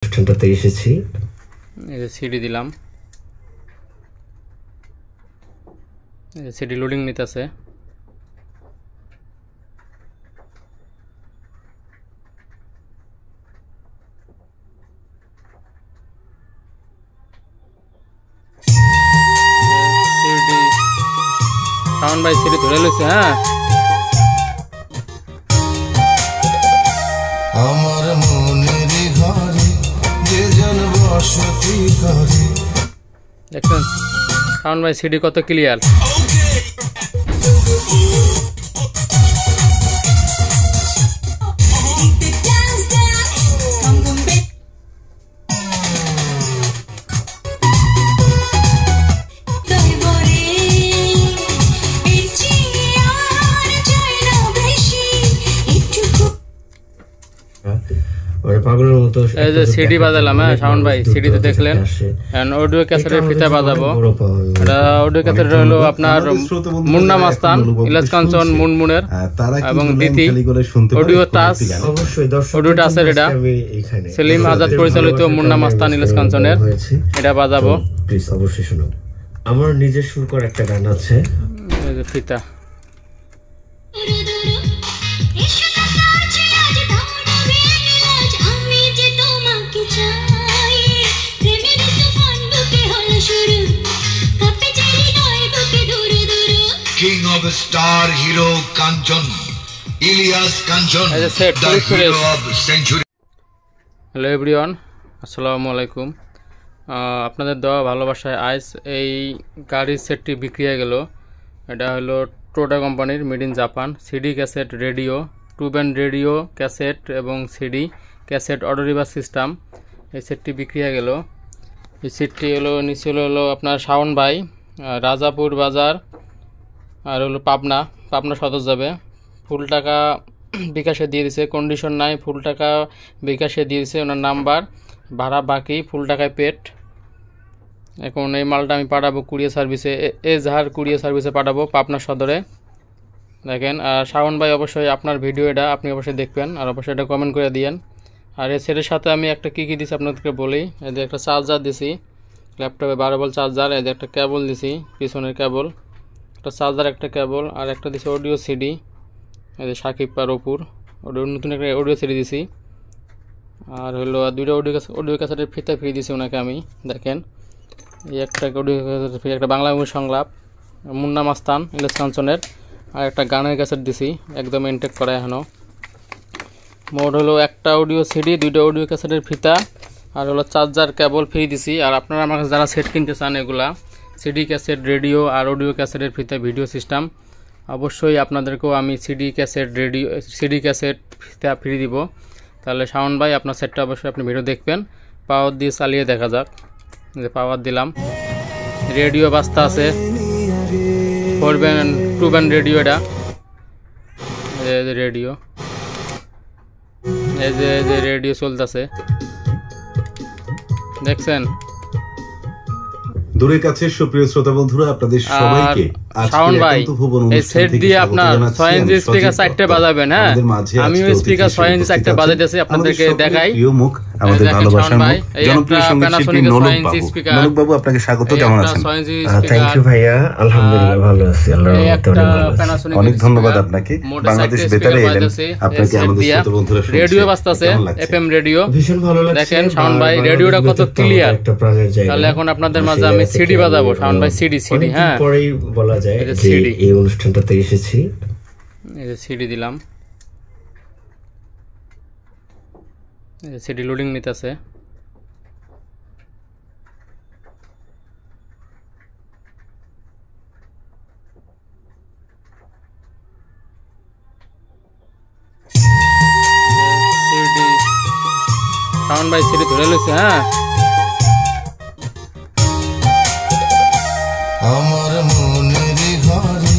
অনুষ্ঠানটাতে এসেছি। এই যে সিডি দিলাম, এই যে সিডি লোডিং নিতেছে। সিডি শাওন ভাই সিডি ধরে লইছে। হ্যাঁ, আমার মনের ঘরে যে জন বসতি করে। দেখছেন শাওন ভাই সিডি কত ক্লিয়ার। এই যে সিডি বাজালাম। হ্যাঁ শাওন ভাই সিডিতে দেখলেন, অডিও ক্যাসেটের ফিতা বাজাবো। এটা অডিও ক্যাসেট হলো আপনার মুন্না মাস্তান, ইলাস কাঞ্চন, মুনমুনের এবং দিতি অডিও টাচ, অডিও টাচের এটা সেলিম আজাদ পরিচালিত মুন্না মাস্তান ইলাস কাঞ্চনের এটা বাজাবো। প্লিজ অবশ্যই শুনো। আমার নিজের সুর করা একটা গান আছে, এই যে ফিতা। King of star hero Kanchan, Ilyas Kanchan, the hero of century. Hello everyone, আসসালামু আলাইকুম। আপনাদের দেওয়া ভালোবাসায় আজ এই গাড়ির সেটটি বিক্রি হয়ে গেল। এটা হলো টোটা কোম্পানির, made in Japan, CD cassette radio, 2 band radio cassette এবং সিডি ক্যাসেট অডিও রিভার সিস্টেম। এই সেটটি বিক্রি হয়ে গেল। এই সেটটি হলো নিচে হলো আপনার শাওন ভাই, রাজাপুর বাজার, আর হলো পাবনা সদর যাবে। ফুল টাকা বিকাশে দিয়ে দিছে, কন্ডিশন নাই, ফুল টাকা বিকাশে দিয়ে দিছে। ওনার নাম্বার, ভাড়া বাকি, ফুল টাকায় পেড। এখন এই মালটা আমি পাঠাবো কুরিয়ার সার্ভিসে, এজাহার কুরিয়ার সার্ভিসে পাঠাবো পাবনা সদরে। দেখেন, আর শাওন ভাই অবশ্যই আপনার ভিডিও এটা আপনি অবশ্যই দেখবেন, আর অবশ্যই এটা কমেন্ট করে দিয়েন। আর এই সেটের সাথে আমি একটা কী দিছি আপনাদেরকে বলি। এই যে একটা চার্জার দিছি, ল্যাপটপে 12 ভোল্ট চার্জার। এই যে একটা কেবল দিছি, পিছনের কেবল, একটা চার্জার, একটা কেবল, আর একটা দিছি অডিও সিডি। এই যে সাকিব আর অপুর নতুন একটা অডিও সিডি দিছি। আর হলো দুইটা অডিও ক্যাসেটের ফিতা ফ্রি দিছি ওনাকে আমি। দেখেন, এই একটা অডিও ক্যাসেটের ফ্রি, একটা বাংলা মুভি সংলাপ মুন্না মাস্তান ইলাস কাঞ্চনের, আর একটা গানের ক্যাসেট দিছি একদম ইনটেক করা এখনও। মোট হলো একটা অডিও সিডি, দুইটা অডিও ক্যাসেটের ফিতা, আর হলো চার্জার কেবল ফ্রি দিছি। আর আপনারা আমার কাছে যারা সেট কিনতে চান, এগুলা সিডি ক্যাসেট রেডিও আর অডিও ক্যাসেটের ফিতা ভিডিও সিস্টেম, অবশ্যই আপনাদেরকেও আমি সিডি ক্যাসেট ফিতা ফ্রি দিব। তাহলে শাওন ভাই আপনার সেটটা অবশ্যই আপনি ভিডিও দেখবেন। পাওয়ার দিয়ে চালিয়ে দেখা যাক। যে পাওয়ার দিলাম, রেডিও বাজতে আছে, 4 ব্যান্ড 2 ব্যান্ড রেডিও। এটা এই যে রেডিও, এই যে রেডিও চলতেছে, দেখছেন। দূরের কাছে সুপ্রিয় শ্রোতা বন্ধুরা, আপনাদের সবাইকে শাওন ভাই এই সেট দিয়ে আপনার 6 ইঞ্চি স্পিকার 4টে বাজাবেন। হ্যাঁ, আমি ওই স্পিকার 6 ইঞ্চি 4টে বাজাইতেছি, আপনাদেরকে দেখাই। আমাদের ভালোবাসার মুখ জনপ্রিয় সঙ্গীত শিল্পী নলক বাবু, আপনাকে স্বাগত। কেমন আছেন? থ্যাংক ইউ ভাইয়া, আলহামদুলিল্লাহ ভালো আছি, আল্লাহর রহমতে ভালো আছি। অনেক ধন্যবাদ আপনাকে। বাংলাদেশ বেতারে এলেন, আপনাকে আমাদের শ্রোতা বন্ধুরা রেডিও বাজতাছে, এফএম রেডিও, ভীষণ ভালো লাগছে। দেখেন শাওন ভাই রেডিওটা কত ক্লিয়ার। তাহলে এখন আপনাদের মাঝে আমি সিডি বাজাবো। শাওন ভাই সিডি। হ্যাঁ, পরেই বলা যায় যে এই অনুষ্ঠানটাতে এসেছি। এই যে সিডি দিলাম, এই যে সিডি লোডিং নিতেছে। সিডি শাওন ভাই সিডি ধরে লইছে। হ্যাঁ, আমার মনের ঘরে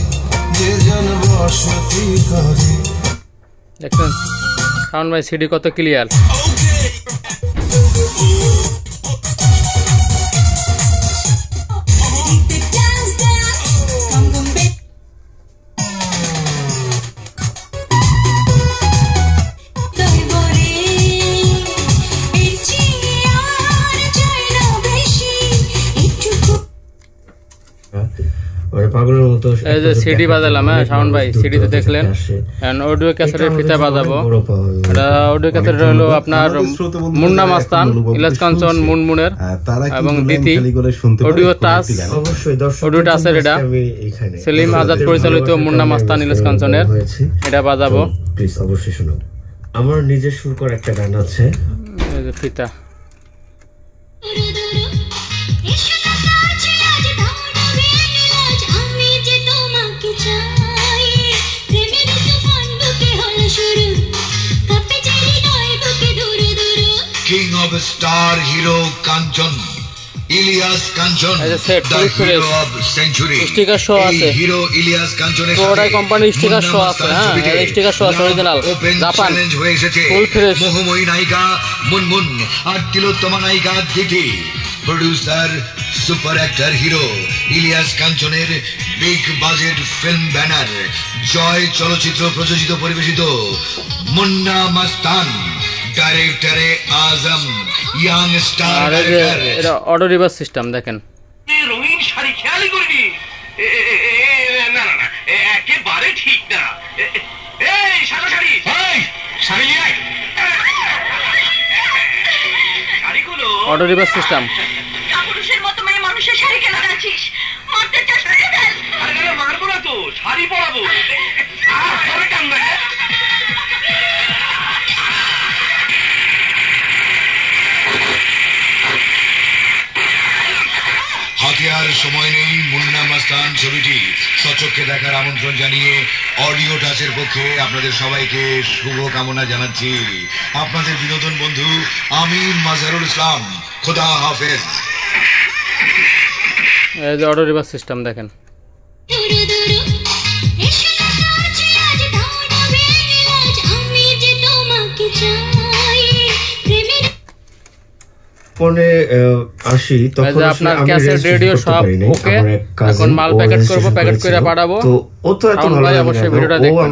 যে জন বসতি করে। দেখছেন শাওন ভাই সিডি কত ক্লিয়ার। মতো এই যে সিডি বাজালাম। হ্যাঁ শাওন ভাই, সিডিতে দেখলেন অডিও ক্যাসেটের ফিতা বাজাবো। এটা অডিও ক্যাসেট হলো আপনার মুন্না মাস্তান, ইলিয়াস কাঞ্চন, মুনমুনের এবং দিতি অডিও টাচ, অডিও টাচের এটা সেলিম আজাদ পরিচালিত মুন্না মাস্তান ইলিয়াস কাঞ্চনের এটা বাজাবো। প্লিজ অবশ্যই শুনো। আমার নিজের সুর করা একটা গান আছে, এই যে ফিতা। King of star hero Kanchan, Ilias Kanchan, the hero of century. Sticker show আছে, হিরো ইলিয়াস কাঞ্চনের টোটাই কোম্পানির স্টিকার শো আছে। হ্যাঁ স্টিকার শো আছে অরিজিনাল জাপান, চ্যালেঞ্জ হয়ে এসেছে ফুল ফ্রেশ। মোহময়ী নায়িকা মুনমুন আর তিলোত্তমা নায়িকা Diti. Producer super actor hero Ilias কাঞ্চনের big budget film banner Joy Chalachitra প্রযোজিত পরিবেশিত মুন্না মাস্তান, ডাইরেক্টরে আজম, ইয়াং স্টার আর এই যে এটা অটো রিভার্স সিস্টেম দেখেন। রঙিন শাড়ি খেয়ালই করিনি। না না না, একেবারে ঠিক না। এই সাদা শাড়ি, শাড়ি নিয়ে আয়। শাড়িগুলো অটো রিভার্স সিস্টেম। পুরুষের মতো মেয়ে মানুষের শাড়ি কেন রাখিস? মারতে চাস না? আরে না, মারবো না তো, শাড়ি পরাবো। হাতিয়ার সময় নেই মুন্না মাস্তান ছবিটি সচক্ষে দেখার আমন্ত্রণ জানিয়ে অডিও টাচের পক্ষে আপনাদের সবাইকে শুভ কামনা জানাচ্ছি। আপনাদের বিনোদন বন্ধু আমিন মাজহারুল ইসলাম। খোদা হাফেজ। এই যে অটো রিভার্স সিস্টেম দেখেন। পরে আসি তখন আপনার ক্যাসেট রেডিও সব ওকে। এখন মাল প্যাকেট করব, প্যাকেট করে পাঠাবো। তো ও তো এত ভালো, অবশ্যই ভিডিওটা দেখবেন।